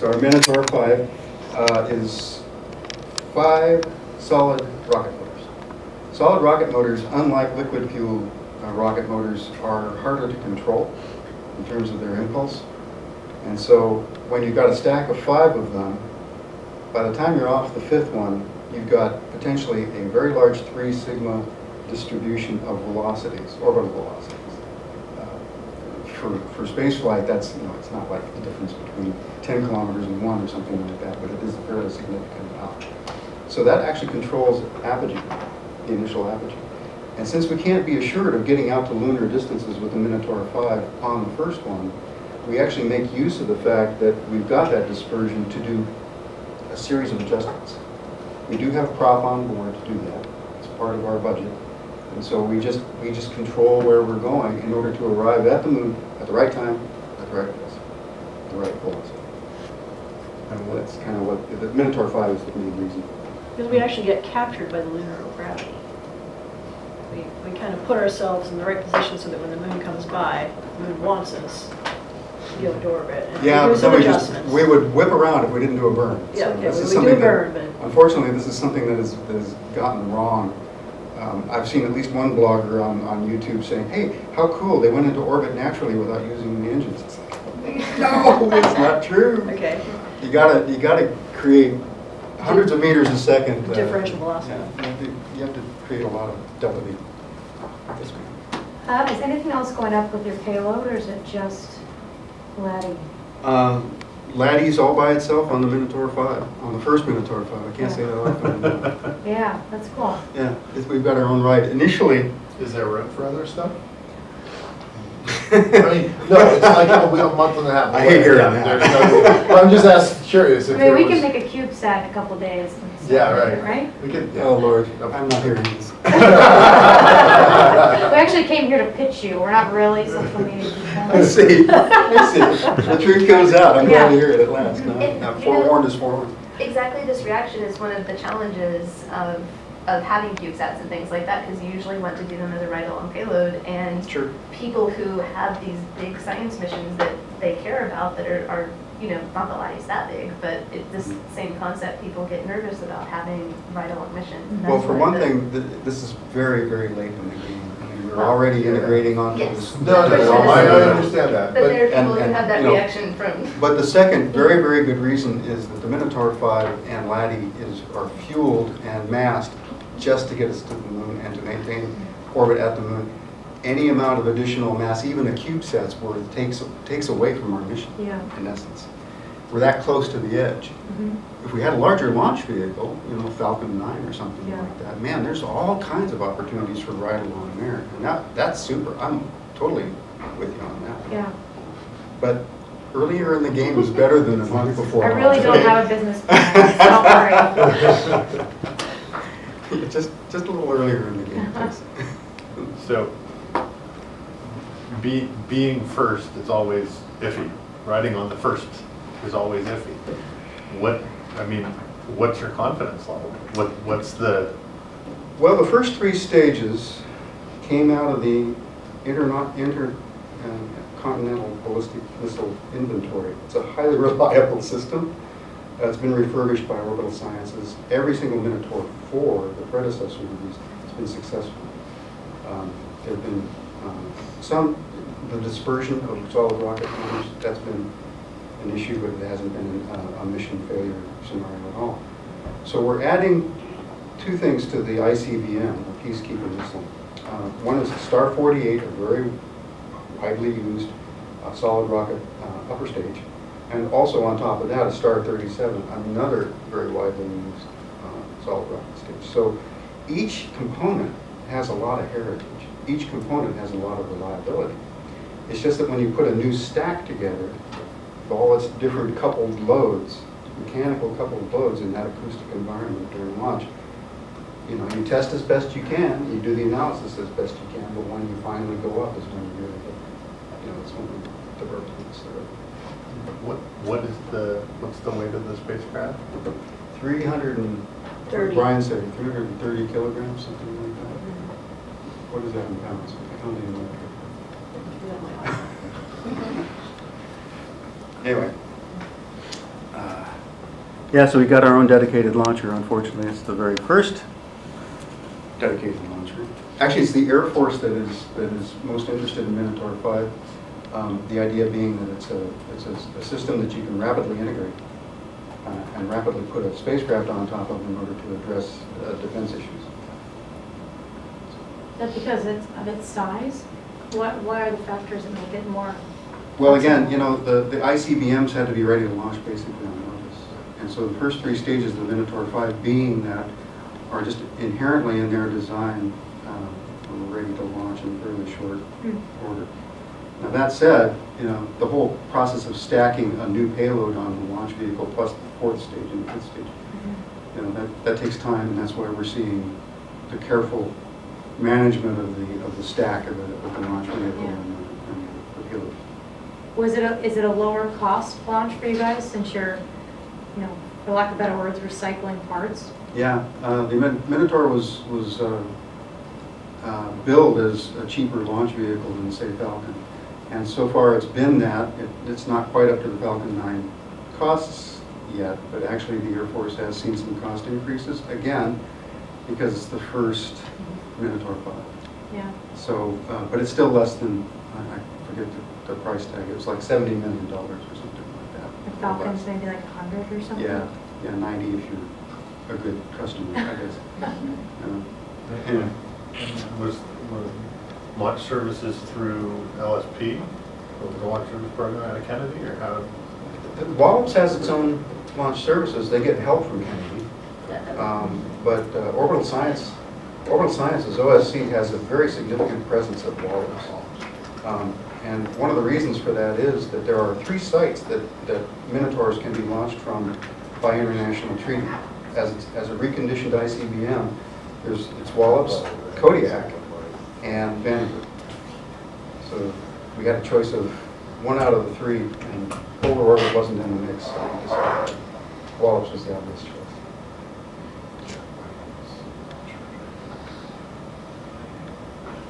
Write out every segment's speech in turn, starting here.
So our Minotaur V is 5 solid rocket motors. Solid rocket motors, unlike liquid fuel rocket motors, are harder to control in terms of their impulse. And so when you've got a stack of 5 of them, by the time you're off the 5th one, you've got potentially a very large 3 sigma distribution of velocities, orbital velocities. For space flight, that's, it's not like the difference between 10 kilometers and 1 or something like that, but it is a fairly significant amount. So that actually controls apogee, the initial apogee. And since we can't be assured of getting out to lunar distances with the Minotaur V on the first one, we actually make use of the fact that we've got that dispersion to do a series of adjustments. We do have a prop on board to do that. It's part of our budget. And so we just control where we're going in order to arrive at the moon at the right time, at the right place, the right velocity. And that's kind of what the Minotaur V is the main reason. Because we actually get captured by the lunar gravity. We kind of put ourselves in the right position so that when the moon comes by, the moon wants us to be able to orbit. And yeah, do but some then adjustments. we would whip around if we didn't do a burn. Yeah, so okay, this is we do something burn, that, but... Unfortunately, this is something that has gotten wrong. I've seen at least one blogger on YouTube saying, hey, how cool, they went into orbit naturally without using the engines. It's like, no, it's not true. Okay. You gotta create hundreds of meters a second. Differential velocity. Yeah, you have to create a lot of delta V. Is anything else going up with your payload, or is it just LADEE? LADEE's all by itself on the Minotaur V, on the first Minotaur V. I can't say that often. Yeah, that's cool. Yeah, we've got our own ride. Initially, is there room for other stuff? I mean, no, it's like a month and a half. I hate hearing that. I'm just curious if I mean, we can make a CubeSat in a couple days. And stuff, yeah, right. Right? We can. Oh Lord, I'm not hearing this. We actually came here to pitch you. We're not really social media people. I see. The truth comes out. I'm glad to hear it at last. Now, forewarned is forewarned. Exactly, this reaction is one of the challenges of having CubeSats and things like that, because you usually want to do them as a ride-along payload, and people who have these big science missions that they care about that are not the LADEE's that big, but this same concept, people get nervous about having ride-along missions. Well, for one thing, this is very, very late in the game. I mean, we're already integrating onto this. No, I understand that. But there are people who have that you know, reaction from... But the second very, very good reason is that the Minotaur V and LADEE are fueled and massed just to get us to the moon and to maintain orbit at the moon. Any amount of additional mass, even a CubeSat's worth, takes away from our mission, in essence. We're that close to the edge. If we had a larger launch vehicle, Falcon 9 or something like that, man, there's all kinds of opportunities for ride along there. And that's super. I'm totally with you on that. Yeah. But earlier in the game is better than a month before. I really don't have a business plan, so don't worry. just a little earlier in the game, please. So, being first is always iffy. Riding on the first is always iffy. What's your confidence level? What's the... Well, the first 3 stages came out of the Intercontinental Ballistic Missile Inventory. It's a highly reliable system. It's been refurbished by Orbital Sciences. Every single Minotaur 4, the predecessor to these, has been successful. There have been the dispersion of solid rocket motors, that's been an issue, but it hasn't been a mission failure scenario at all. So we're adding 2 things to the ICBM, the Peacekeeper missile. One is Star 48, a very widely used solid rocket upper stage. And also on top of that, a Star 37, another very widely used solid rocket stage. So each component has a lot of heritage. Each component has a lot of reliability. It's just that when you put a new stack together, with all its different coupled loads, mechanical coupled loads in that acoustic environment during launch, you test as best you can, you do the analysis as best you can, but when you finally go up is when you really hit, it's when the turbulence there. What's the weight of the spacecraft? 330. Brian said 330 kilograms, something like that. What is that in pounds? I don't even know. Anyway, Yeah, so we got our own dedicated launcher. Unfortunately, it's the very first dedicated launcher. Actually, it's the Air Force that is most interested in Minotaur V. The idea being that it's a system that you can rapidly integrate and rapidly put a spacecraft on top of in order to address defense issues. Is that because of its size? What are the factors that make it more? Well, again, you know, the ICBMs had to be ready to launch basically on notice. And so the first 3 stages of the Minotaur V being that are just inherently in their design were ready to launch in fairly short order. Now that said, you know, the whole process of stacking a new payload on the launch vehicle plus the 4th stage and the 5th stage, you know, that takes time, and that's why we're seeing the careful management of the stack of the launch vehicle and the payload. Is it a lower cost launch for you guys since you're, you know, for lack of better words, recycling parts? Yeah, the Minotaur was billed as a cheaper launch vehicle than, say, Falcon. And so far it's been that. It's not quite up to the Falcon 9 costs yet, but actually the Air Force has seen some cost increases, again, because it's the first Minotaur V. Yeah. So, but it's still less than, I forget the price tag, it was like $70 million or something like that. The Falcon's maybe like 100 or something? Yeah, 90 if you're a good customer, I guess. Anyway. Was launch services through LSP, or the launch service program out of Kennedy, or how? Wallops has its own launch services. They get help from Kennedy. But Orbital Sciences, OSC, has a very significant presence at Wallops. And one of the reasons for that is that there are 3 sites that Minotaurs can be launched from by international treaty. As a reconditioned ICBM, it's Wallops, Kodiak, and Vancouver. So we had a choice of 1 out of the 3, and Polar Orbit wasn't in the mix, so we decided Wallops was the obvious choice.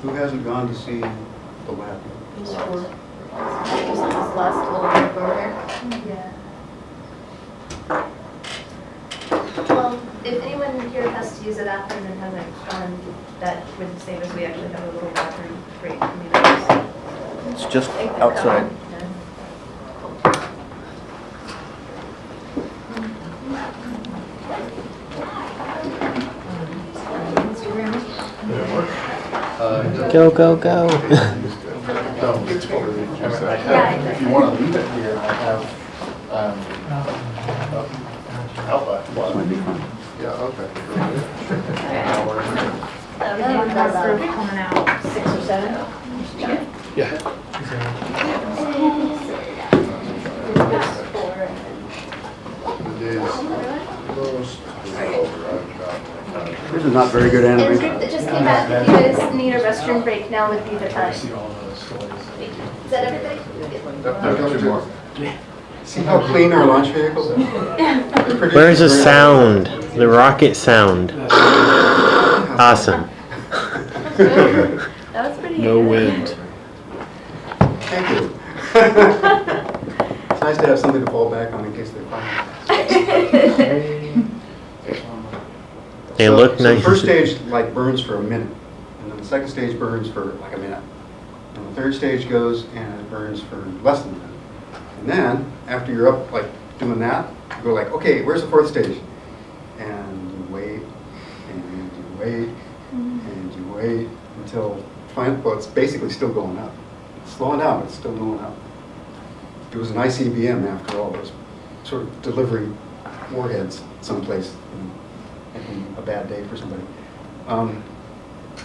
Who hasn't gone to see the lab? This last little group over there. Yeah. Well, if anyone here has to use a bathroom and hasn't gone, that would save us. We actually have a little bathroom break. It's just outside. Go, go, go. If you want to leave it here, I have, This might be fun. yeah, okay. That's group coming out 6 or 7? This is not very good And animation. group that just came back, if you guys need a restroom break, now would be the time. Is that everybody? See how clean our launch vehicles are? They're pretty Where's the great. sound? The rocket sound. Awesome. That was pretty No good. wind. Thank you. It's nice to have something to fall back on in case they find. They look So the nice. first stage like burns for a minute, and then the second stage burns for like a minute. And the third stage goes and it burns for less than a minute. And then, after you're up like doing that, you go like, okay, where's the 4th stage? And you wait, and you wait, and you wait until well, it's basically still going up. It's slowing down, but it's still going up. It was an ICBM after all. It was sort of delivering warheads someplace. Making a bad day for somebody.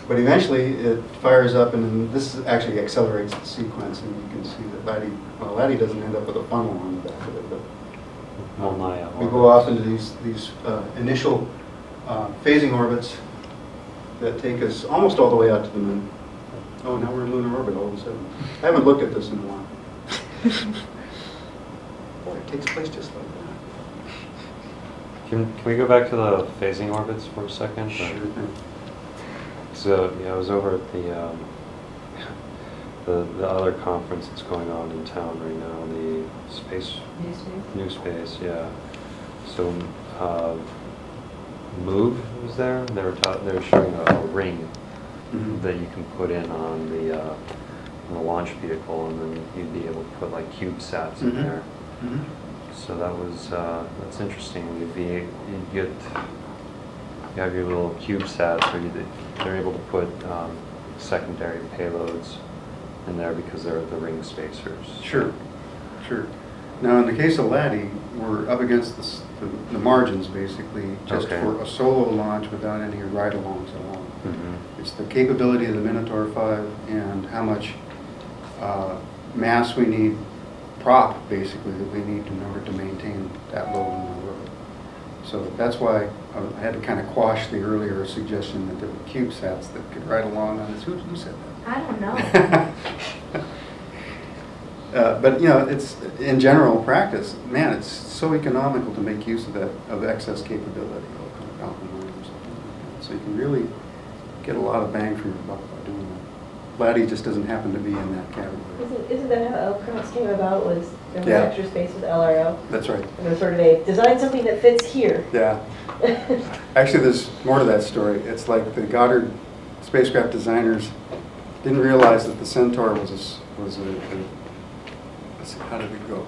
But eventually it fires up, and then this actually accelerates the sequence, and you can see that LADEE doesn't end up with a funnel on the back of it, but we go off into these initial phasing orbits that take us almost all the way out to the moon. Oh, now we're in lunar orbit all of a sudden. I haven't looked at this in a while. Boy, it takes place just like that. Can we go back to the phasing orbits for a second? Sure thing. So yeah, I was over at the other conference that's going on in town right now, the space, New Space, yeah. So, Move was there. They were showing a ring Mhm. that you can put in on the launch vehicle, and then you'd be able to put like CubeSats in Mhm. there. Mhm. So that's interesting. You have your little CubeSats, or they're able to put secondary payloads in there because they're the ring spacers. Sure, sure. Now, in the case of LADEE, we're up against the margins, basically, just Okay. for a solo launch without any ride-alongs at all. Mm-hmm. It's the capability of the Minotaur V and how much mass we need, prop, basically, that we need in order to maintain that load on the road. So that's why I had to kind of quash the earlier suggestion that there were CubeSats that could ride along on this. Who said that? I don't know. But you know, it's in general practice. Man, it's so economical to make use of that excess capability out in the line or something like that. So you can really get a lot of bang for your buck by doing that. LADEE just doesn't happen to be in that category. Isn't that how Elphic came about? Was there was Yeah. extra space with LRO? That's right. And it was sort of a design something that fits here. Yeah. Actually, there's more to that story. It's like the Goddard spacecraft designers didn't realize that the Centaur was how did it go?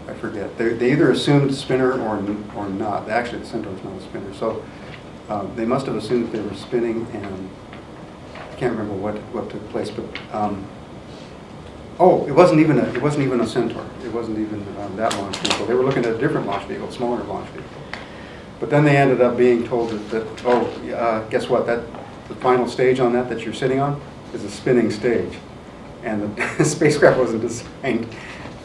I forget. They either assumed spinner or not. Actually, the Centaur is not a spinner. So they must have assumed that they were spinning, and I can't remember what took place. But it wasn't even a Centaur. It wasn't even that launch vehicle. They were looking at a different launch vehicle, smaller launch vehicle. But then they ended up being told that guess what? The final stage on that you're sitting on is a spinning stage. And the spacecraft wasn't designed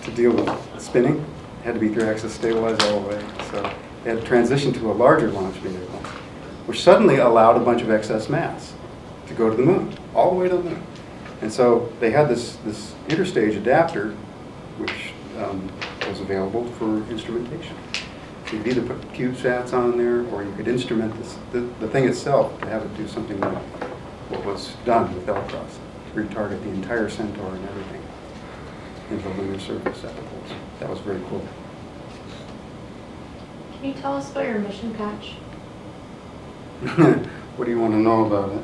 to deal with spinning. It had to be 3-axis stabilized all the way. So they had to transition to a larger launch vehicle, which suddenly allowed a bunch of excess mass to go to the moon, all the way to the moon. And so they had this interstage adapter, which was available for instrumentation. So you could either put CubeSats on there, or you could instrument the thing itself to have it do something like what was done with L-Cross. Retarget the entire Centaur and everything into the lunar surface at the poles. That was very cool. Can you tell us about your mission patch? What do you want to know about it?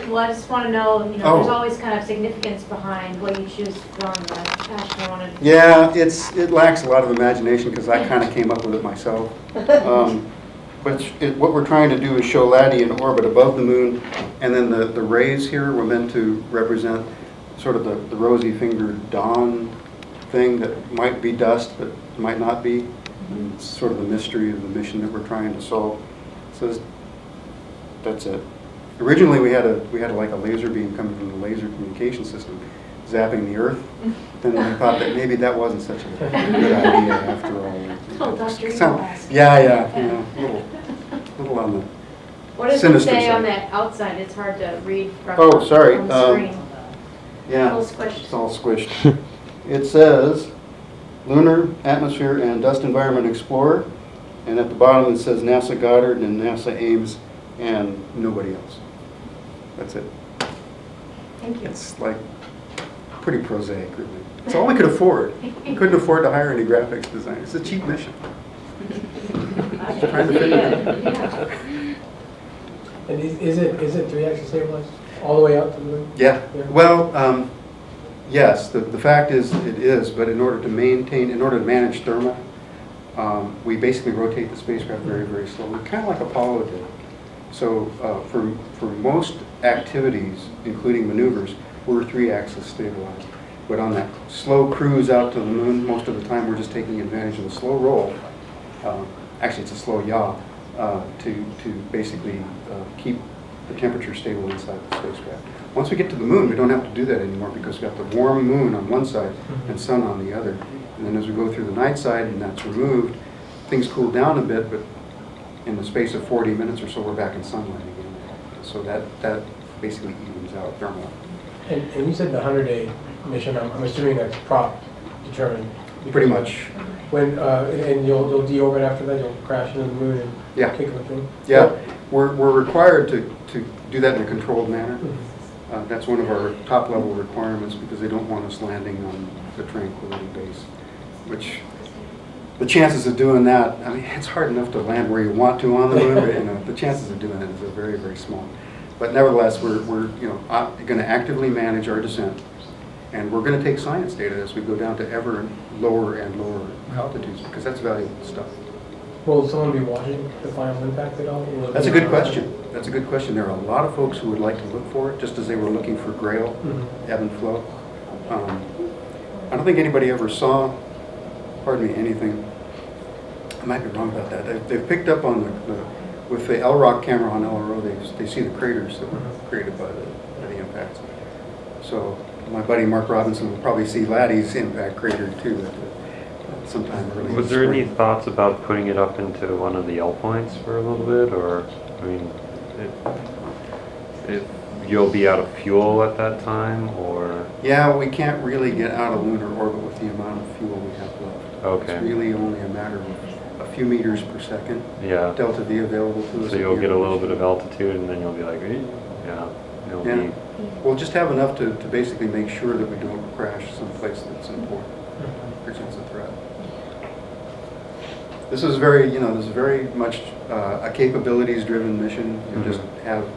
Well, I just want to know, there's Oh. always kind of significance behind what you choose to throw in the patch. I wanted. Yeah, it lacks a lot of imagination because I kind of came up with it myself. But what we're trying to do is show LADEE in orbit above the moon, and then the rays here were meant to represent sort of the rosy-fingered dawn thing that might be dust but might not be. And it's sort of the mystery of the mission that we're trying to solve. So that's it. Originally, we had like a laser beam coming from the laser communication system, zapping the Earth. Then we thought that maybe that wasn't such a good idea after all. Oh, Dr. Sound- Eagles. Yeah, little on the. What does it Sinister say side. on the outside? It's hard to read from Oh, sorry. on the screen. Yeah, Little squished. it's all squished. It says Lunar Atmosphere and Dust Environment Explorer, and at the bottom it says NASA Goddard and NASA Ames and nobody else. That's it. Thank you. It's like pretty prosaic, really. It's all we could afford. We couldn't afford to hire any graphics designers. It's a cheap mission. Trying to fit it in. Yeah. And is it 3-axis stabilized all the way out to the moon? Yeah. Yeah. Well, yes. The fact is it is, but in order to manage thermal, we basically rotate the spacecraft very, very slowly, kind of like Apollo did. So for most activities, including maneuvers, we're 3-axis stabilized. But on that slow cruise out to the moon, most of the time we're just taking advantage of the slow roll. Actually, it's a slow yaw to basically keep the temperature stable inside the spacecraft. Once we get to the moon, we don't have to do that anymore because we've got the warm moon on one side and sun on the other. And then as we go through the night side and that's removed, things cool down a bit, but in the space of 40 minutes or so, we're back in sunlight again. So that basically evens out thermal. And you said the 100-day mission, I'm assuming that's prop determined. Pretty much. When and you'll deorbit after that, you'll crash into the moon and Yeah. kick the thing? Yeah, we're required to do that in a controlled manner. That's one of our top-level requirements because they don't want us landing on the Tranquility Base, which the chances of doing that, I mean, it's hard enough to land where you want to on the moon, but, you know, the chances of doing it is very, very small. But nevertheless, we're you know, going to actively manage our descent, and we're going to take science data as we go down to ever lower and lower altitudes, because that's valuable stuff. Will someone be watching the final impact at all? Will it That's a be good on- question. That's a good question. There are a lot of folks who would like to look for it, just as they were looking for Grail, ebb and flow. I don't think anybody ever saw, pardon me, anything. I might be wrong about that. They've picked up on with the LROC camera on LRO, they see the craters that were created by the impacts. So my buddy Mark Robinson will probably see LADEE's impact crater too sometime early. Was there any thoughts about putting it up into one of the L points for a little bit, or, I mean, if you'll be out of fuel at that time, or? Yeah, we can't really get out of lunar orbit with the amount of fuel we have left. Okay. It's really only a matter of a few meters per second. Yeah. Delta V available to us. So you'll get a little bit of altitude, and then you'll be like, "Eh," yeah, it'll be. We'll just have enough to basically make sure that we don't crash someplace that's important, presents a threat. This is very, you know, this is very much a capabilities-driven mission. You just have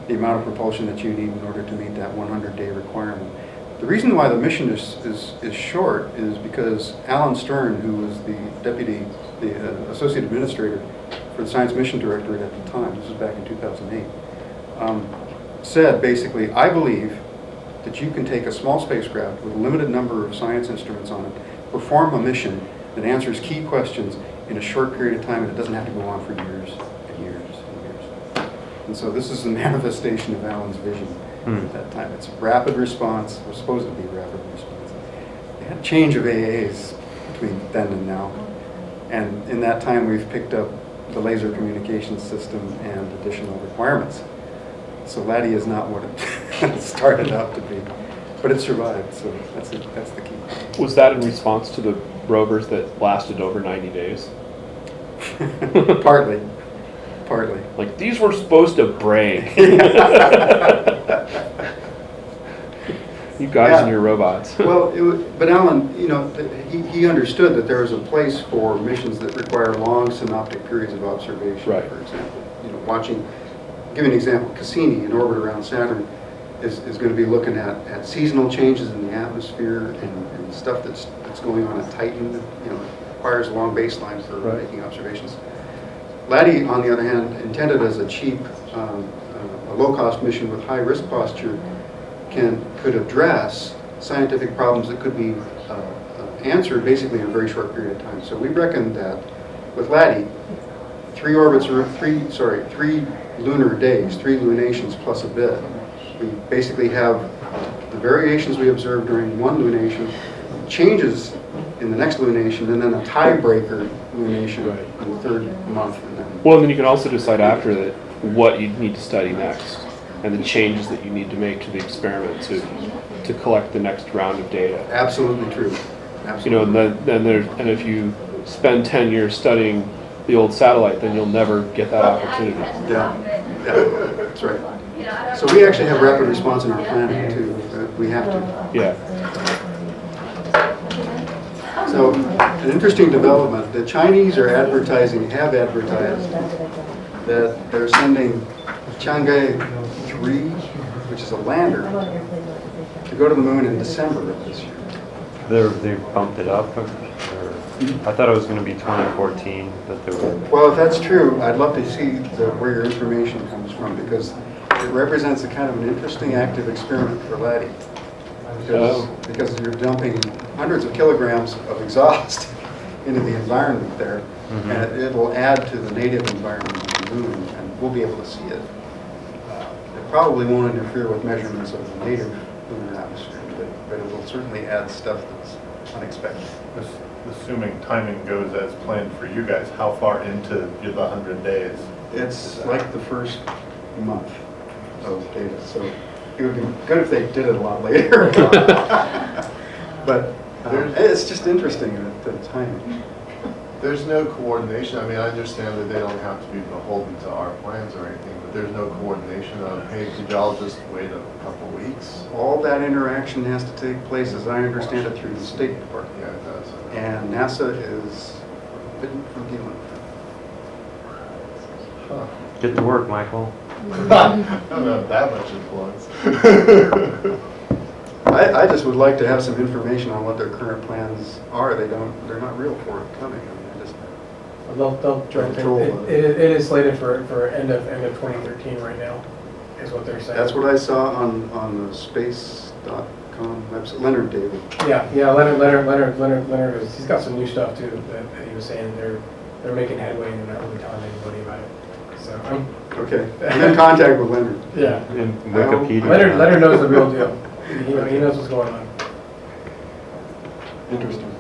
the amount of propulsion that you need in order to meet that 100-day requirement. The reason why the mission is short is because Alan Stern, who was the associate administrator for the Science Mission Directorate at the time, this was back in 2008, said basically, I believe that you can take a small spacecraft with a limited number of science instruments on it, perform a mission that answers key questions in a short period of time, and it doesn't have to go on for years and years and years. And so this is the manifestation of Alan's vision at that time. It's rapid response. It was supposed to be rapid response. They had a change of AAs between then and now. And in that time, we've picked up the laser communication system and additional requirements. So LADEE is not what it started out to be, but it survived, so that's the key. Was that in response to the rovers that lasted over 90 days? Partly. Like, these were supposed to break. You guys and your robots. Well, but Alan, you know, he understood that there was a place for missions that require long synoptic periods of observation, right. For example. You know, give an example, Cassini in orbit around Saturn is going to be looking at seasonal changes in the atmosphere and stuff that's going on at Titan. You know, requires a long baseline for making observations. LADEE, on the other hand, intended as a cheap, a low-cost mission with high risk posture, could address scientific problems that could be answered basically in a very short period of time. So we reckoned that with LADEE, 3 lunar days, 3 lunations plus a bit. We basically have the variations we observed during one lunation, changes in the next lunation, and then a tiebreaker lunation in the 3rd month. And then Well, and then you can also decide after that what you need to study next, and the changes that you need to make to the experiment to collect the next round of data. Absolutely true. Absolutely. You know, and if you spend 10 years studying the old satellite, then you'll never get that opportunity. Yeah, that's right. So we actually have rapid response in our planning too. We have to. Yeah. So an interesting development. The Chinese have advertised that they're sending Chang'e 3, which is a lander, to go to the moon in December of this year. They bumped it up, or I thought it was going to be 2014 that they were. Well, if that's true, I'd love to see where your information comes from, because it represents a kind of an interesting active experiment for LADEE. Because you're dumping hundreds of kilograms of exhaust into the environment there, and it will add to the native environment of the moon, and we'll be able to see it. It probably won't interfere with measurements of the native lunar atmosphere, but it will certainly add stuff that's unexpected. Assuming timing goes as planned for you guys, how far into the 100 days? It's like the first month of data, so it would be good if they did it a lot later. But it's just interesting the timing. There's no coordination. I mean, I understand that they don't have to be beholden to our plans or anything, but there's no coordination of, hey, could y'all just wait a couple weeks? All that interaction has to take place, as I understand it, through the State Department. Yeah, it does. And NASA is from dealing with Huh. Get to work, Michael. I don't have that much influence. that. I just would like to have some information on what their current plans are. They're not real forthcoming. I mean, I just, They'll, Control it of it is slated for end of 2013 right now, is what they're saying. that's what I saw on the space.com website, Leonard David. Yeah, Leonard he's got some new stuff too, that he was saying they're making headway and they're not really telling anybody about it. So, Okay, I'm in contact with Leonard. yeah. In Wikipedia. Leonard knows the real deal. He knows what's going on. Interesting.